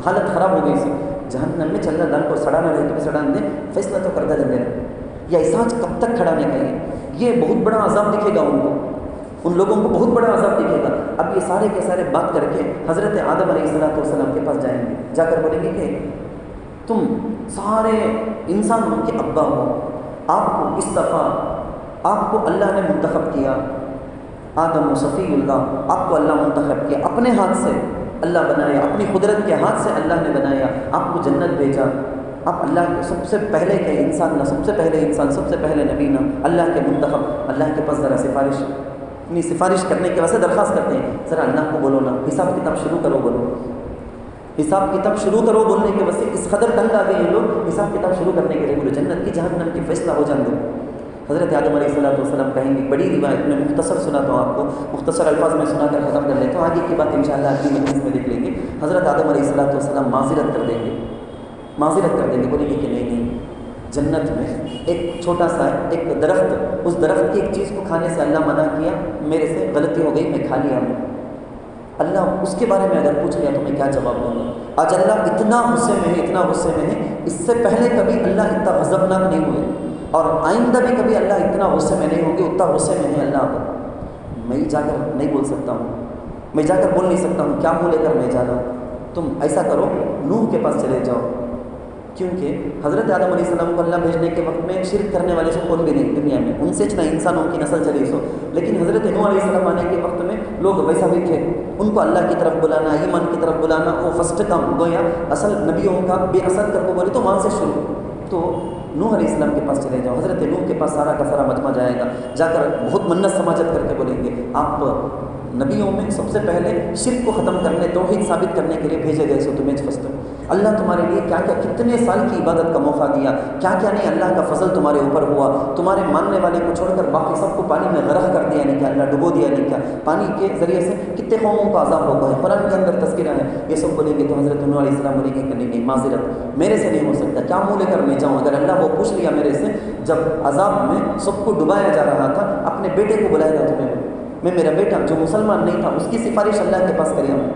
حالت خراب ہو گئی سی، جہنم میں چل رہا دان کو سڑانا رہے تو بھی سڑان دیں، فیصلہ تو کردہ جل دینا. یہ احساس کب تک کھڑا نہیں کریں؟ یہ بہت بڑا عذاب دکھے گا ان کو، ان لوگوں کو بہت بڑا عذاب دکھے گا. اب یہ سارے کے سارے بات کر کے حضرت آدم علیہ السلام کے پاس جائیں گے، جا کر بولیں گے کہ تم سارے انسانوں کے ابا ہو، آپ کو استفا، آپ کو اللہ نے منتخب کیا، آدم و صفی اللہ، آپ کو اللہ منتخب کیا، اپنے ہاتھ سے اللہ بنایا، اپنی قدرت کے ہاتھ سے اللہ نے بنایا، آپ کو جنت بھیجا، آپ اللہ کے سب سے پہلے کے انسان نہ، سب سے پہلے انسان، سب سے پہلے نبی نہ، اللہ کے منتخب. اللہ کے پاس ذرا سفارش کرنے کے واسطے درخواست کرتے ہیں، ذرا اللہ کو بولو نا، حساب کتاب شروع کرو، بولو حساب کتاب شروع کرو. بولنے کے واسطے اس قدر تنگ آ گئے ہیں لوگ، حساب کتاب شروع کرنے کے لیے بولو، جنت کی جہنم کی فیصلہ ہو جان دو. حضرت آدم علیہ السلام کہیں گے، بڑی روایت میں مختصر سناتا ہوں آپ کو، مختصر الفاظ میں سنا کر ختم کر لیتا ہوں، آگے کی بات انشاءاللہ اگلی مجلس میں دیکھ لیں گے۔ حضرت آدم علیہ السلام معذرت کر دیں گے، بولیں گے کہ نہیں، جنت میں ایک چھوٹا سا ایک درخت، اس درخت کی ایک چیز کو کھانے سے اللہ منع کیا، میرے سے غلطی ہو گئی، میں کھا لیا ہوں۔ اللہ اس کے بارے میں اگر پوچھ لیا تو میں کیا جواب دوں گا؟ آج اللہ اتنا غصے میں ہے، اس سے پہلے کبھی اللہ اتنا غضبناک نہیں ہوئے، اور آئندہ بھی کبھی اللہ اتنا غصے میں نہیں ہوں گے، اتنا غصے میں ہے اللہ پر۔ میں جا کر نہیں بول سکتا ہوں، میں جا کر بول نہیں سکتا ہوں، کیا منہ لے کر میں جا رہا ہوں؟ تم ایسا کرو، نوح کے پاس چلے جاؤ، کیونکہ حضرت آدم علیہ السلام کو اللہ بھیجنے کے وقت میں شرک کرنے والے سے کون بھی نہیں دنیا میں، ان سے نہ انسانوں کی نسل چلی سو، لیکن حضرت نوح علیہ السلام آنے کے وقت میں لوگ ویسا بھی تھے، ان کو اللہ کی طرف بلانا، ایمان کی طرف بلانا، وہ فرسٹ کام گویا اصل نبیوں کا بے اثر کر کو بولے تو وہاں سے شروع۔ تو نوح علیہ السلام کے پاس چلے جاؤ، حضرت نوح کے پاس سارا کا سارا مجمع جائے گا، جا کر بہت منت سماجت کر کے بولیں گے، آپ نبیوں میں سب سے پہلے شرک کو ختم کرنے، توحید ثابت کرنے کے لیے بھیجے گئے، سو تمہیں فسٹ اللہ تمہارے لیے کیا کیا کتنے سال کی عبادت کا موقع دیا، کیا کیا نہیں اللہ کا فضل تمہارے اوپر ہوا، تمہارے ماننے والے کو چھوڑ کر باقی سب کو پانی میں غرق کر دیا نہیں کیا، اللہ ڈبو دیا نہیں کیا، پانی کے ذریعے سے کتنے قوموں کا عذاب ہو گئے، قرآن کے اندر تذکرہ ہے، یہ سب بولیں گے۔ تو حضرت نوح علیہ السلام بولیں گے کہ نہیں، معذرت میرے سے نہیں ہو سکتا، کیا منہ لے کر میں جاؤں؟ اگر اللہ وہ پوچھ لیا میرے سے، جب عذاب میں سب کو ڈبایا جا رہا تھا، اپنے بیٹے کو بلایا گا تمہیں، میں میرا بیٹا جو مسلمان نہیں تھا اس کی سفارش اللہ کے پاس کریا ہوں،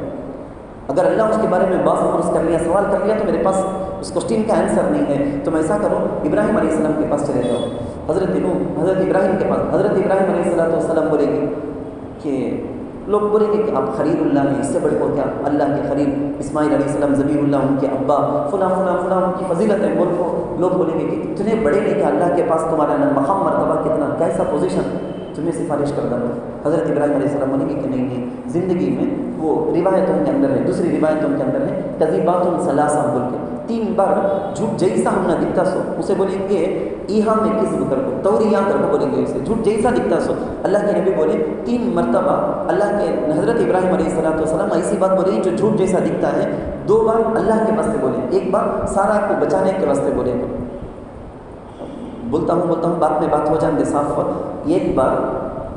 اگر اللہ اس کے بارے میں بات پرس کر لیا، سوال کر لیا تو میرے پاس اس کوشچن کا آنسر نہیں ہے، تم ایسا کرو ابراہیم علیہ السلام کے پاس چلے جاؤ۔ حضرت ابراہیم کے پاس، حضرت ابراہیم علیہ السلام بولیں گے کہ لوگ بولیں گے کہ آپ خلیل اللہ ہیں، اس سے بڑے کو کیا، اللہ کے خلیل اسماعیل علیہ السلام ذبیح اللہ، ان کے ابا فلاں فلاں فلاں، ان کی فضیلت ہے، لوگ بولیں گے کہ اتنے بڑے نہیں کہ اللہ کے پاس تمہارا مقام مرتبہ کتنا، کیسا پوزیشن، تمہیں سفارش کر دوں۔ حضرت ابراہیم علیہ السلام بولیں گے کہ نہیں، زندگی میں وہ روایتوں کے اندر ہے، دوسری روایتوں کے اندر ہے کذبات ثلاثہ بول کے 3 بار جھوٹ جیسا ہم نہ دکھتا سو، اسے بولیں گے ایہا میں کذب کر کو، توریاں کر کو بولیں گے، اسے جھوٹ جیسا دکھتا سو۔ اللہ کے نبی بولے 3 مرتبہ اللہ کے حضرت ابراہیم علیہ السلام ایسی بات بولے جو جھوٹ جیسا دکھتا ہے، 2 بار اللہ کے واسطے بولے، 1 بار سارا کو بچانے کے واسطے بولے۔ بولتا ہوں بات میں بات ہو جائیں دے صاف، ایک بار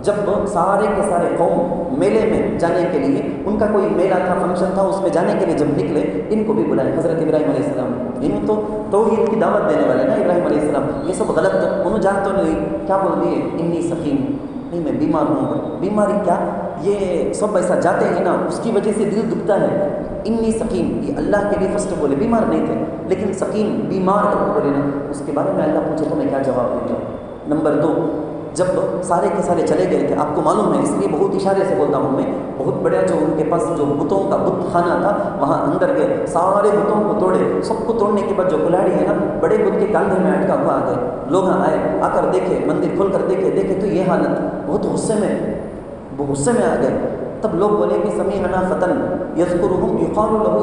جب سارے کے سارے قوم میلے میں جانے کے لیے، ان کا کوئی میلہ تھا، فنکشن تھا، اس میں جانے کے لیے جب نکلے، ان کو بھی بلائے حضرت ابراہیم علیہ السلام، انہوں تو توحید کی دعوت دینے والے نا ابراہیم علیہ السلام، یہ سب غلط، انہوں جان تو نہیں، کیا بول دیے، انی سقیم، نہیں میں بیمار ہوں، بیماری کیا، یہ سب ایسا جاتے ہیں نا، اس کی وجہ سے دل دکھتا ہے، انی سقیم، یہ اللہ کے لیے فرسٹ بولے، بیمار نہیں تھے لیکن سقیم بیمار کر بولے نا، اس کے بارے میں اللہ پوچھے تو میں کیا جواب دوں گا؟ نمبر 2، جب سارے کے سارے چلے گئے تھے، آپ کو معلوم ہے اس لیے بہت اشارے سے بولتا ہوں میں، بہت بڑا جو ان کے پاس جو بتوں کا بت خانہ تھا، وہاں اندر گئے، سارے بتوں کو توڑے، سب کو توڑنے کے بعد جو کلاڑی ہے نا بڑے بت کے کاندھے میں اٹکا ہوا آ گئے، لوگ آئے، آ کر دیکھے، مندر کھول کر دیکھے تو یہ حالت، بہت غصے میں آ گئے۔ تب لوگ بولے کہ سمیعنا فتن یذکرہم یقال لہ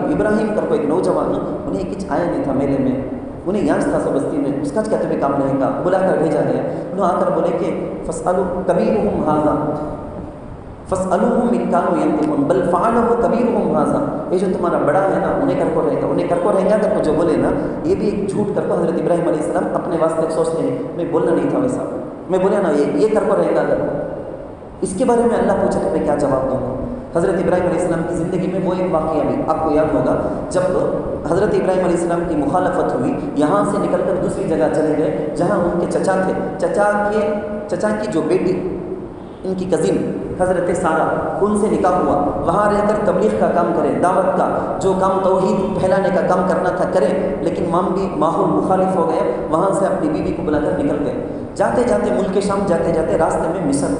ابراہیم کر کو ایک نوجوان، انہیں کچھ آیا نہیں تھا میلے میں، انہیں یانچ تھا سب بستی میں، اس کا کیا تمہیں کام رہے گا، بلا کر بھیجا گیا، انہوں آ کر بولے کہ فاسألوا کبیرہم ھذا فاسألوہم ان کانوا ینطقون بل فعلہ کبیرہم ھذا، یہ جو تمہارا بڑا ہے نا انہیں کر کو رہے گا کر کو جو بولے نا، یہ بھی ایک جھوٹ کر کو حضرت ابراہیم علیہ السلام اپنے واسطے سوچتے ہیں، میں بولنا نہیں تھا ویسا، میں بولیا نا یہ کر کو رہے گا کر کو، اس کے بارے میں اللہ پوچھے تو میں کیا جواب دوں گا؟ حضرت ابراہیم علیہ السلام کی زندگی میں وہ ایک واقعہ بھی آپ کو یاد ہوگا، جب حضرت ابراہیم علیہ السلام کی مخالفت ہوئی، یہاں سے نکل کر دوسری جگہ چلے گئے جہاں ان کے چچا تھے، چچا کی جو بیٹی، ان کی کزن حضرت سارہ، ان سے نکاح ہوا، وہاں رہ کر تبلیغ کا کام کرے، دعوت کا جو کام توحید پھیلانے کا کام کرنا تھا کرے، لیکن ماحول مخالف ہو گیا، وہاں سے اپنی بیوی کو بلا کر نکل گئے، جاتے جاتے ملک شام جاتے جاتے راستے میں مصر،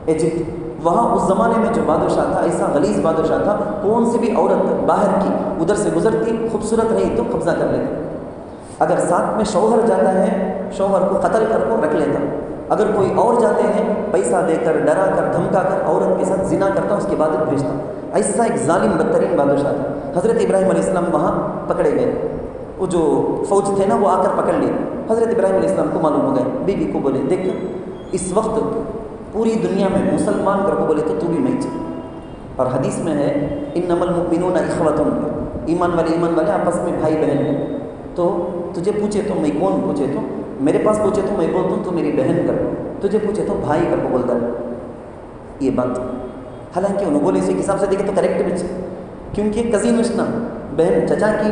ایجپٹ، وہاں اس زمانے میں جو بادشاہ تھا، ایسا غلیظ بادشاہ تھا، کون سی بھی عورت باہر کی ادھر سے گزرتی، خوبصورت رہی تو قبضہ کر لیتا، اگر ساتھ میں شوہر جاتا ہے شوہر کو قتل کر کو رکھ لیتا، اگر کوئی اور جاتے ہیں پیسہ دے کر، ڈرا کر، دھمکا کر عورت کے ساتھ زنا کرتا، اس کی عبادت بھیجتا، ایسا ایک ظالم بدترین بادشاہ تھا۔ حضرت ابراہیم علیہ السلام وہاں پکڑے گئے، وہ جو فوج تھے نا وہ آ کر پکڑ لیے، حضرت ابراہیم علیہ السلام کو معلوم ہو گئے، بیوی کو بولے دیکھ اس وقت پوری دنیا میں مسلمان کر کو بولے تو بھی میں چل، اور حدیث میں ہے انما المؤمنون اخوۃ، ایمان والے آپس میں بھائی بہن ہیں، تو تجھے پوچھے تو میں کون، پوچھے تو میرے پاس پوچھے تو میں بولتا ہوں تو میری بہن کر، تجھے پوچھے تو بھائی کر کو بولتا ہے یہ بات. حالانکہ انہوں بولے اسی حساب سے دیکھے تو کریکٹ بھی، کیونکہ کزین اشنا بہن چچا کی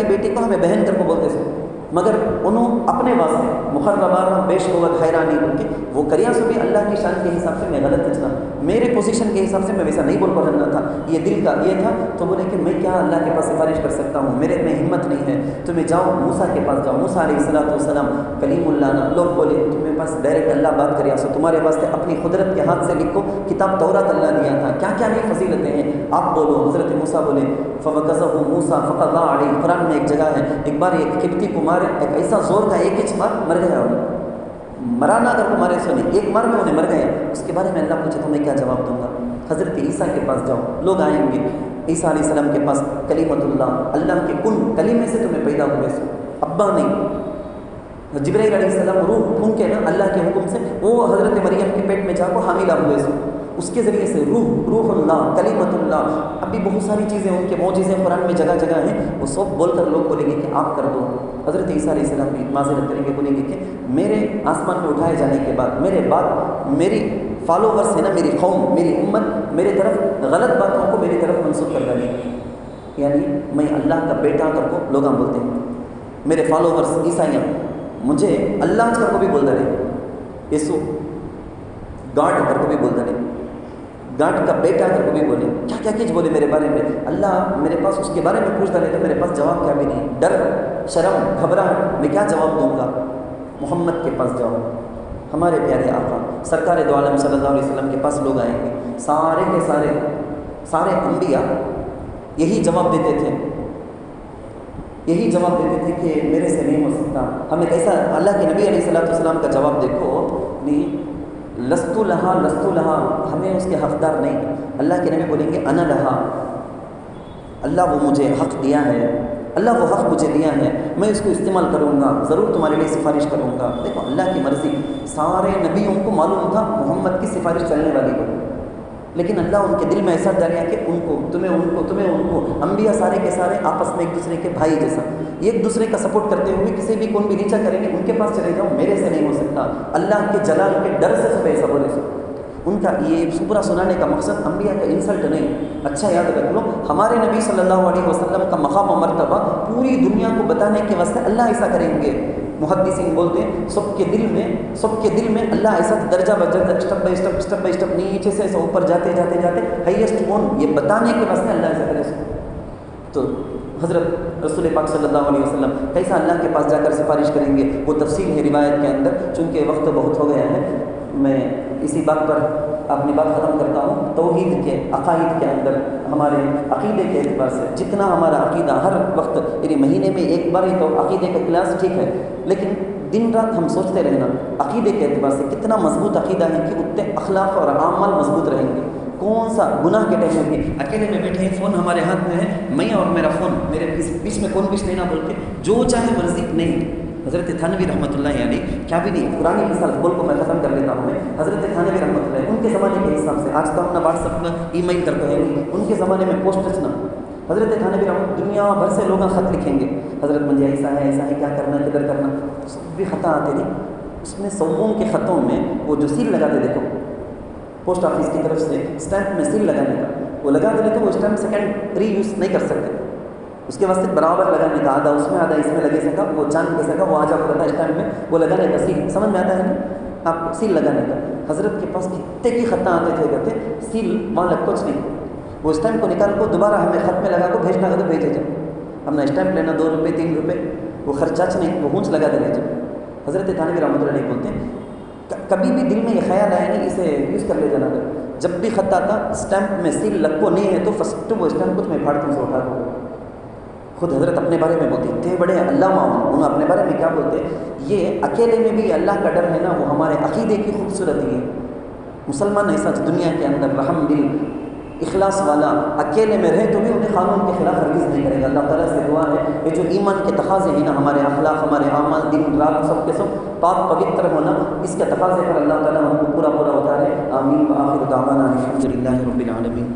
بیٹی کو ہمیں بہن کر کو بولتے تھے، مگر انہوں اپنے واسطے مخربار بیش قوت حیرانی بول کے وہ کریا سو بھی اللہ کی شان کے حساب سے میں غلط اچنا، میرے پوزیشن کے حساب سے میں ویسا نہیں بول پڑھنا تھا، یہ دل کا یہ تھا. تو بولے کہ میں کیا اللہ کے پاس سفارش کر سکتا ہوں، میرے میں ہمت نہیں ہے. تمہیں جاؤ موسیٰ کے پاس جاؤ، موسیٰ علیہ السلام کلیم اللہ نا. لوگ بولے تمہیں پاس ڈائریکٹ اللہ بات کریا سو تمہارے واسطے اپنی قدرت کے ہاتھ سے لکھو کتاب تورات اللہ دیا تھا، کیا کیا نہیں فضیلتیں ہیں آپ بولو. حضرت موسیٰ بولے فوقذہ موسیٰ فقضى علیہ. قرآن میں ایک جگہ ہے ایک بار ایک قبطی کو مارے، ایک ایسا زور کا ایک ہی مار مر گیا، مرانا اگر کو مارے سو نہیں ایک مار میں انہیں مر گیا. اس کے بارے میں اللہ پوچھے تو میں کیا جواب دوں گا. حضرت عیسیٰ کے پاس جاؤ، لوگ آئیں گے عیسیٰ علیہ السلام کے پاس، کلیمۃ اللہ کے کن کلیمے سے تمہیں پیدا ہوئے سو، ابا نہیں. جبرائیل علیہ السلام روح پھونکے نا اللہ کے حکم سے، وہ حضرت مریم کے پیٹ میں جا کو حاملہ ہوئے سو، اس کے ذریعے سے روح اللہ کلیمۃ اللہ. اب بھی بہت ساری چیزیں ان کے معجزے قرآن میں جگہ جگہ ہیں، وہ سب بول کر لوگ بولیں گے کہ آپ کر دو. حضرت عیسیٰ علیہ السلام بھی معذرت کریں گے، بولیں گے کہ میرے آسمان میں اٹھائے جانے کے بعد میرے بعد میری فالوورس ہے نا، میری قوم میری امت میرے طرف غلط باتوں کو میری طرف منسوخ کر ڈالیں، یعنی میں اللہ کا بیٹا کر کو لوگ بولتے ہیں. میرے فالوورس عیسائیاں مجھے اللہ کر کو بھی بول رہے، یسوع گاڈ کر کو بھی بول رہے، گاڈ کا بیٹا کر کو بھی بولے، کیا کیا کچھ بولے میرے بارے میں. اللہ میرے پاس اس کے بارے میں پوچھتا رہے تو میرے پاس جواب کیا بھی نہیں، ڈر شرم گھبراہٹ میں کیا جواب دوں گا. محمد کے پاس جاؤ، ہمارے پیارے آقا سرکار دو عالم صلی اللہ علیہ وسلم کے پاس لوگ آئیں گے، سارے کے سارے انبیاء یہی جواب دیتے تھے کہ میرے سے نہیں ہو سکتا. ہمیں کیسا اللہ کے نبی علیہ السلام کا جواب دیکھو، نہیں لست لہا ہمیں اس کے حقدار نہیں. اللہ کے نبی بولیں گے انا لہا، اللہ وہ مجھے حق دیا ہے، اللہ وہ حق مجھے دیا ہے، میں اس کو استعمال کروں گا، ضرور تمہارے لیے سفارش کروں گا. دیکھو اللہ کی مرضی، سارے نبیوں کو معلوم تھا محمد کی سفارش چلنے والی کو، لیکن اللہ ان کے دل میں ایسا ڈالیا کہ ان کو تمہیں ان کو انبیاء سارے کے سارے آپس میں ایک دوسرے کے بھائی جیسا ایک دوسرے کا سپورٹ کرتے ہوئے کسی بھی کون بھی نیچا کریں گے ان کے پاس چلے جاؤ، میرے سے نہیں ہو سکتا. اللہ کے جلال کے ڈر سے سب ایسا بولے سو. ان کا یہ پورا سنانے کا مقصد انبیاء کا انسلٹ نہیں. اچھا یاد رکھ لو، ہمارے نبی صلی اللہ علیہ وسلم کا مقام و مرتبہ پوری دنیا کو بتانے کے واسطے اللہ ایسا کریں گے. محدثین بولتے ہیں سب کے دل میں اللہ ایسا درجہ بدرجہ اسٹیپ بائی اسٹیپ نیچے سے ایسا اوپر جاتے ہائیسٹ ون یہ بتانے کے واسطے اللہ ایسا کرے. تو حضرت رسول پاک صلی اللہ علیہ وسلم کیسا اللہ کے پاس جا کر سفارش کریں گے وہ تفصیل ہے روایت کے اندر. چونکہ وقت بہت ہو گیا ہے، میں اسی بات پر اپنی بات ختم کرتا ہوں. توحید کے عقائد کے اندر ہمارے عقیدے کے اعتبار سے جتنا ہمارا عقیدہ ہر وقت یعنی مہینے میں ایک بار ہی تو عقیدے کا کلاس ٹھیک ہے، لیکن دن رات ہم سوچتے رہنا عقیدے کے اعتبار سے کتنا مضبوط عقیدہ ہے کہ اتنے اخلاق اور اعمال مضبوط رہیں گے. کون سا گناہ کے ٹائم میں بھی اکیلے میں بیٹھے ہیں، فون ہمارے ہاتھ میں ہے، میں اور میرا فون، میرے بیچ میں کون بیچ لینا بول کے جو چاہے مرضی نہیں. حضرت تھانوی رحمۃ اللہ علیہ کیا بھی نہیں، پرانی مثال بول کو میں ختم کر لیتا ہوں. میں حضرت تھانوی رحمۃ اللہ ان کے زمانے کے حساب سے، آج تو ہم نہ واٹس ایپ نہ ای میل کرتے ہیں، ان کے زمانے میں پوسٹ ٹچ نہ. حضرت تھانوی رحمۃ دنیا بھر سے لوگ خط لکھیں گے، حضرت مجھے ایسا ہے کیا کرنا کدھر کرنا، سب بھی خطا آتے تھے. اس میں سووں کے خطوں میں وہ جو سیل لگاتے دیکھو پوسٹ آفس کی طرف سے اسٹیمپ میں سیل لگانے کا، وہ لگا دیتے تو وہ اسٹیمپ سیکنڈ ری یوز نہیں کر سکتے. اس کے واسطے برابر لگانے کا، آدھا اس میں آدھا اس میں لگے سکا، وہ چاند کے سکا وہ آ جا کرتا اسٹیمپ میں وہ لگانے کا سیل. سمجھ میں آتا ہے نا آپ سیل لگانے کا. حضرت کے پاس کتنے کی خطاں آتے تھے، کہتے سیل وہاں لگ کچھ نہیں، وہ اسٹیمپ کو نکال کو دوبارہ ہمیں خط میں لگا کو بھیجنا کا تو بھیجے جائے. ہم نے اسٹیمپ لینا 2 روپے 3 روپے وہ خرچاچ نہیں، وہ ہونچ لگا دینا جب. حضرت تھانوی رحمۃ اللہ علیہ بولتے ہیں کبھی بھی دل میں یہ خیال آیا نہیں اسے یوز کر لے جانا. جب بھی خط آتا اسٹیمپ میں سیل لگ کو نہیں ہے تو فرسٹ وہ اسٹیمپ کو میں پھاڑ تم سے اٹھا دوں. خود حضرت اپنے بارے میں بولتے اتنے بڑے اللہ معاون، انہوں اپنے بارے میں کیا بولتے، یہ اکیلے میں بھی اللہ کا ڈر ہے نا وہ ہمارے عقیدے کی خوبصورتی ہے. مسلمان ایسا دنیا کے اندر رحم دل اخلاص والا اکیلے میں رہے تو بھی انہیں قانون کے خلاف ہرگز نہیں کرے گا. اللہ تعالیٰ سے دعا ہے یہ جو ایمان کے تقاضے ہیں نا، ہمارے اخلاق ہمارے اعمال دن رات سب کے سب پاک پوتر ہونا، اس کے تقاضے پر اللہ تعالیٰ ہم کو پورا اتارے. آمین. وآخر دعوانا الحمد للہ رب العالمین.